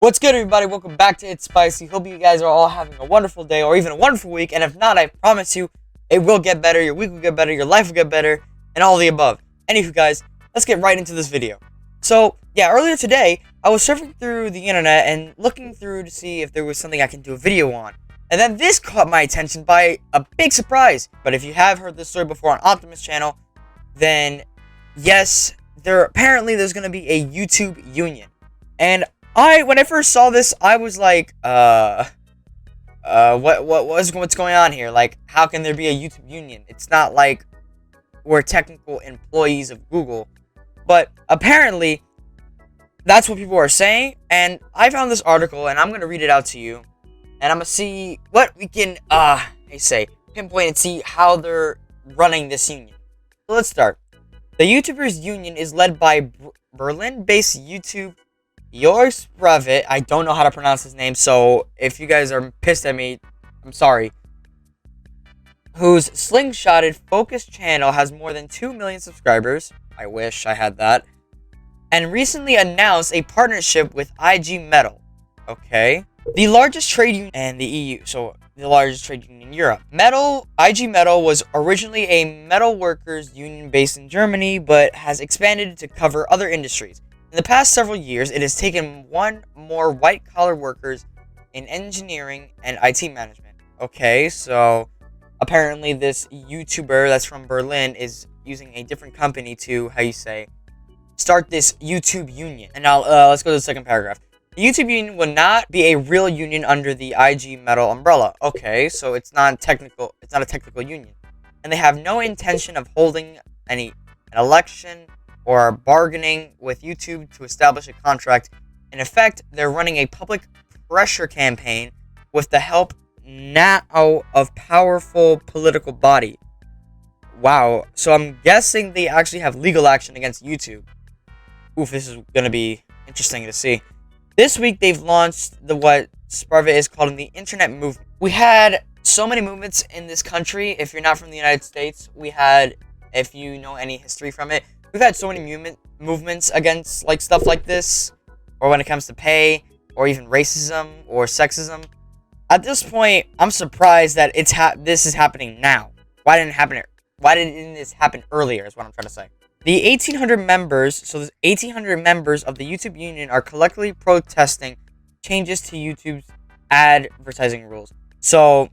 What's good, everybody? Welcome back to It's Spicy. Hope you guys are all having a wonderful day or even a wonderful week. And if not, I promise you, it will get better. Your week will get better. Your life will get better. And all the above. Anywho, guys, let's get right into this video. So, yeah, earlier today, I was surfing through the internet and looking through to see if there was something I can do a video on. And then this caught my attention by a big surprise. But if you have heard this story before on Optimus channel, then yes, apparently there's going to be a YouTube union. And when I first saw this, I was like, what's going on here? Like, how can there be a YouTube union? It's not like we're technical employees of Google. But apparently, that's what people are saying. And I found this article, and I'm going to read it out to you. And I'm going to see what we can, pinpoint and see how they're running this union. So let's start. The YouTubers Union is led by Berlin-based YouTube Yours Brevet. I don't know how to pronounce his name, so if you guys are pissed at me, I'm sorry. Whose slingshotted focused channel has more than 2 million subscribers. I wish I had that. And recently announced a partnership with IG Metal. Okay. The largest trade union in the EU, so the largest trade union in Europe. IG Metal was originally a metal workers union based in Germany, but has expanded to cover other industries. In the past several years, it has taken one more white-collar workers in engineering and IT management. Okay, so apparently this YouTuber that's from Berlin is using a different company to, start this YouTube union. And now, let's go to the second paragraph. The YouTube union will not be a real union under the IG Metal umbrella. Okay, so it's not a technical union. And they have no intention of holding an election or bargaining with YouTube to establish a contract. In effect, they're running a public pressure campaign with the help now of powerful political body. Wow. So I'm guessing they actually have legal action against YouTube. Oof, this is going to be interesting to see. This week, they've launched what Sparva is calling the internet movement. We had so many movements in this country. If you're not from the United States, if you know any history from it, we've had so many movements against stuff like this, or when it comes to pay, or even racism or sexism. At this point, I'm surprised that this is happening now. Why didn't this happen earlier? Is what I'm trying to say. The 1,800 members, the 1,800 members of the YouTube Union are collectively protesting changes to YouTube's advertising rules. So,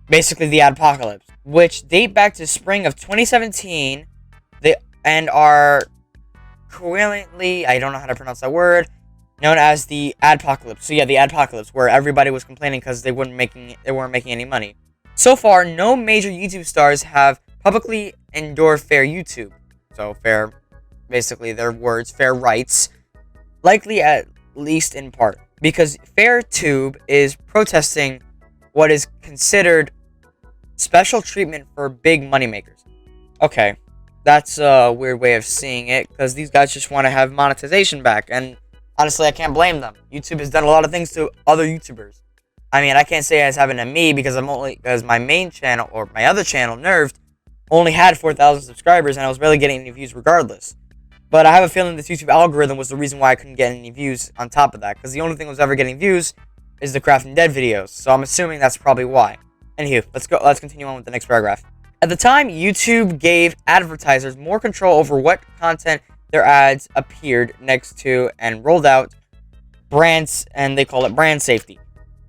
basically the ADPOCALYPSES, which date back to spring of 2017. And are currently, I don't know how to pronounce that word, known as the ADPOCALYPSE. So yeah, the ADPOCALYPSE, where everybody was complaining because they weren't making any money. So far, no major YouTube stars have publicly endorsed fair YouTube. So fair, basically their words, fair rights, likely at least in part, because FairTube is protesting what is considered special treatment for big moneymakers. Okay. That's a weird way of seeing it, because these guys just want to have monetization back, and honestly, I can't blame them. YouTube has done a lot of things to other YouTubers. I mean, I can't say it's happened to me, because my main channel, or my other channel, Nerved, only had 4,000 subscribers, and I was barely getting any views regardless. But I have a feeling this YouTube algorithm was the reason why I couldn't get any views on top of that, because the only thing that was ever getting views is the Crafting Dead videos, so I'm assuming that's probably why. Anywho, let's continue on with the next paragraph. At the time, YouTube gave advertisers more control over what content their ads appeared next to and rolled out brands, and they call it brand safety.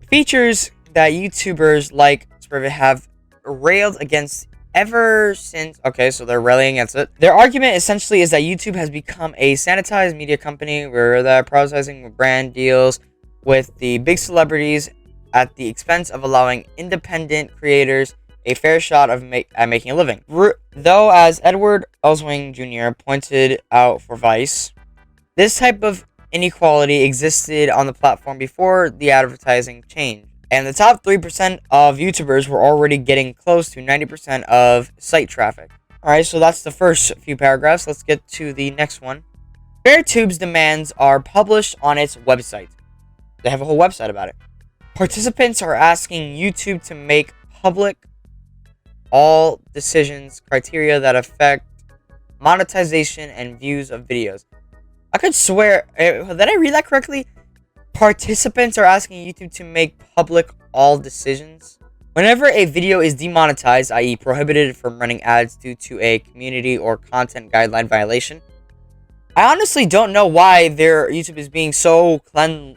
Features that YouTubers like Sprivet have railed against ever since. Okay, so they're railing against it. Their argument essentially is that YouTube has become a sanitized media company where they're prioritizing brand deals with the big celebrities at the expense of allowing independent creators a fair shot at making a living. Though, as Edward Elswing Jr. pointed out for Vice, this type of inequality existed on the platform before the advertising changed, and the top 3% of YouTubers were already getting close to 90% of site traffic. Alright, so that's the first few paragraphs. Let's get to the next one. FairTube's demands are published on its website. They have a whole website about it. Participants are asking YouTube to make public all decisions criteria that affect monetization and views of videos. I could swear, did I read that correctly? Participants are asking YouTube to make public all decisions. Whenever a video is demonetized, i.e. prohibited from running ads due to a community or content guideline violation, I honestly don't know why their YouTube is being so cleanly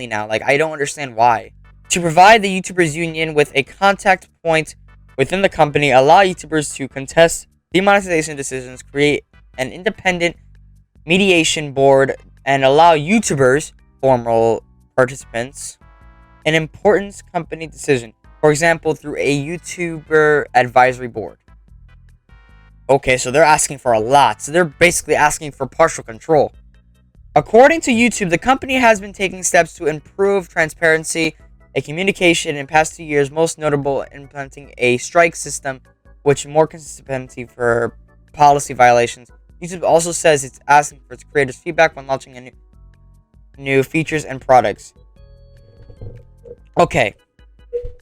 now. Like, I don't understand why. To provide the YouTubers Union with a contact point within the company, allow YouTubers to contest demonetization decisions, create an independent mediation board, and allow YouTubers, formal participants, an important company decision. For example, through a YouTuber advisory board. Okay, so they're asking for a lot. So they're basically asking for partial control. According to YouTube, the company has been taking steps to improve transparency and communication in past 2 years, most notable implementing a strike system, which more consistency for policy violations. YouTube also says it's asking for its creators' feedback when launching new features and products. Okay.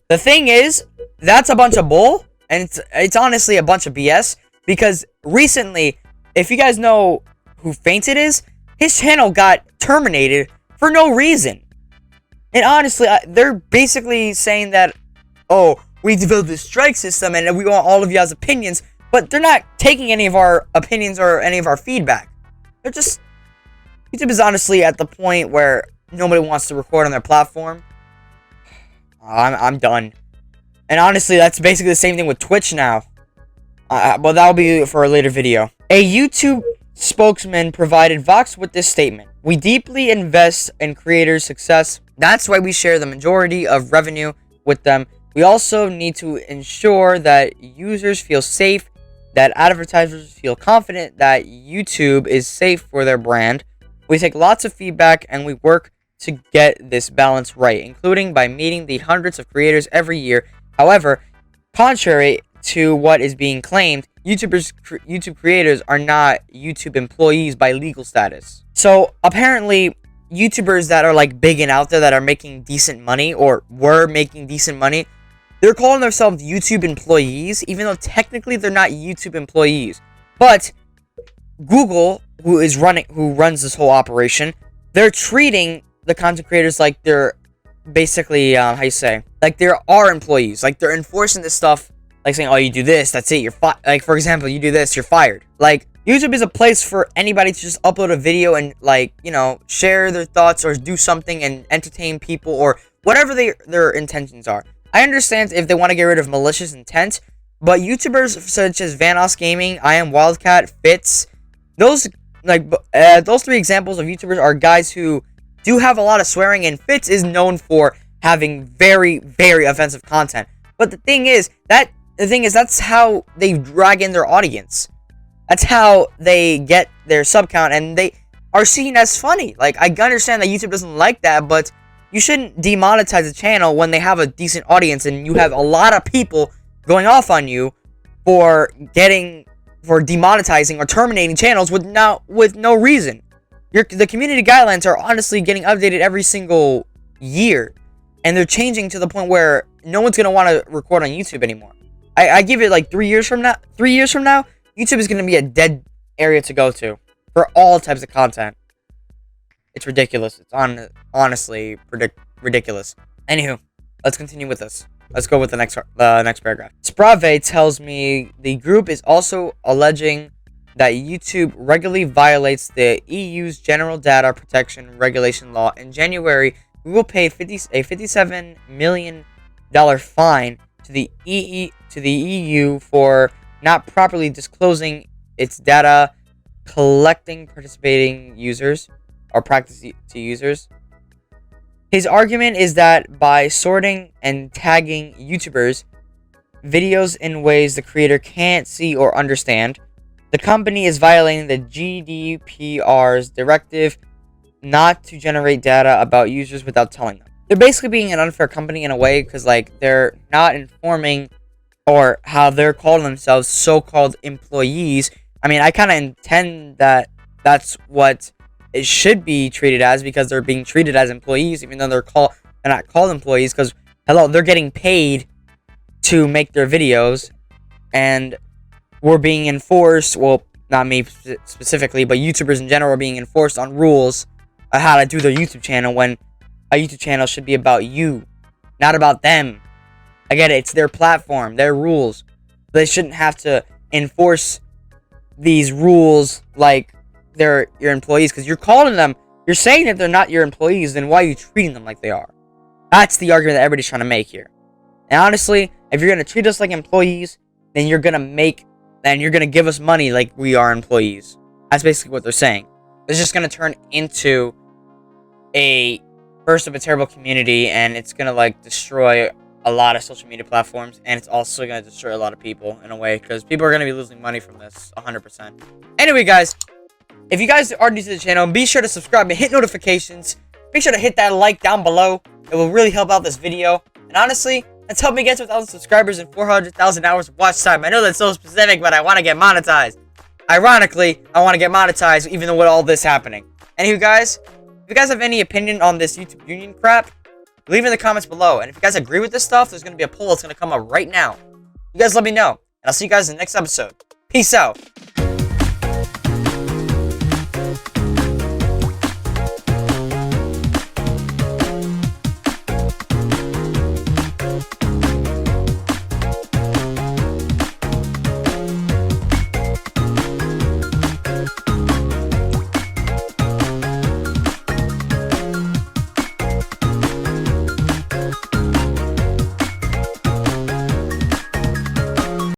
The thing is, that's a bunch of bull, and it's honestly a bunch of BS, because recently, if you guys know who Fainted is, his channel got terminated for no reason. And honestly, they're basically saying that, oh, we developed this strike system and we want all of y'all's opinions, but they're not taking any of our opinions or any of our feedback. They're just... YouTube is honestly at the point where nobody wants to record on their platform. I'm done. And honestly, that's basically the same thing with Twitch now. But that'll be for a later video. A YouTube spokesman provided Vox with this statement. We deeply invest in creators' success. That's why we share the majority of revenue with them. We also need to ensure that users feel safe, that advertisers feel confident that YouTube is safe for their brand. We take lots of feedback and we work to get this balance right, including by meeting the hundreds of creators every year. However, contrary to what is being claimed, YouTube creators are not YouTube employees by legal status. So apparently, YouTubers that are like big and out there that are making decent money or were making decent money, they're calling themselves YouTube employees, even though technically they're not YouTube employees. But Google, who runs this whole operation, they're treating the content creators like they're basically like they're our employees. Like they're enforcing this stuff. Like saying, oh, you do this, that's it, you're fired. Like, for example, you do this, you're fired. Like, YouTube is a place for anybody to just upload a video and, like, you know, share their thoughts or do something and entertain people or whatever their intentions are. I understand if they want to get rid of malicious intent, but YouTubers such as Vanos Gaming, I Am Wildcat, Fitz, those 3 examples of YouTubers are guys who do have a lot of swearing, and Fitz is known for having very, very offensive content. But the thing is, that's how they drag in their audience. That's how they get their sub count, and they are seen as funny. Like, I understand that YouTube doesn't like that, but you shouldn't demonetize a channel when they have a decent audience, and you have a lot of people going off on you for demonetizing or terminating channels with no reason. The community guidelines are honestly getting updated every single year, and they're changing to the point where no one's gonna want to record on YouTube anymore. I give it like 3 years from now. 3 years from now, YouTube is going to be a dead area to go to for all types of content. It's ridiculous. It's honestly ridiculous. Anywho, let's continue with this. Let's go with the next paragraph. Sprave tells me the group is also alleging that YouTube regularly violates the EU's General Data Protection Regulation law. In January, Google paid a $57 million fine to the EU for not properly disclosing its data collecting participating users or practice to users. His argument is that by sorting and tagging YouTubers' videos in ways the creator can't see or understand, the company is violating the GDPR's directive not to generate data about users without telling them. They're basically being an unfair company in a way, because like they're not informing, or how they're calling themselves so-called employees. I mean, I kind of intend that that's what it should be treated as, because they're being treated as employees, even though they're not called employees, because hello, they're getting paid to make their videos, and we're being enforced, well, not me specifically, but YouTubers in general are being enforced on rules how to do their YouTube channel when a YouTube channel should be about you, not about them. I get it. It's their platform, their rules. They shouldn't have to enforce these rules like they're your employees, because you're calling them, you're saying that they're not your employees, then why are you treating them like they are? That's the argument that everybody's trying to make here. And honestly, if you're going to treat us like employees, then you're going to give us money like we are employees. That's basically what they're saying. It's just going to turn into a burst of a terrible community, and it's going to like destroy a lot of social media platforms, and it's also going to destroy a lot of people in a way, because people are going to be losing money from this 100%. Anyway, guys, if you guys are new to the channel, be sure to subscribe and hit notifications. Make sure to hit that like down below. It will really help out this video. And honestly, let's help me get to 1,000 subscribers and 400,000 hours of watch time. I know that's so specific, but I want to get monetized. Ironically, I want to get monetized even though with all this happening. Anywho, guys, if you guys have any opinion on this YouTube Union crap, leave it in the comments below. And if you guys agree with this stuff, there's going to be a poll that's going to come up right now. You guys let me know. And I'll see you guys in the next episode. Peace out.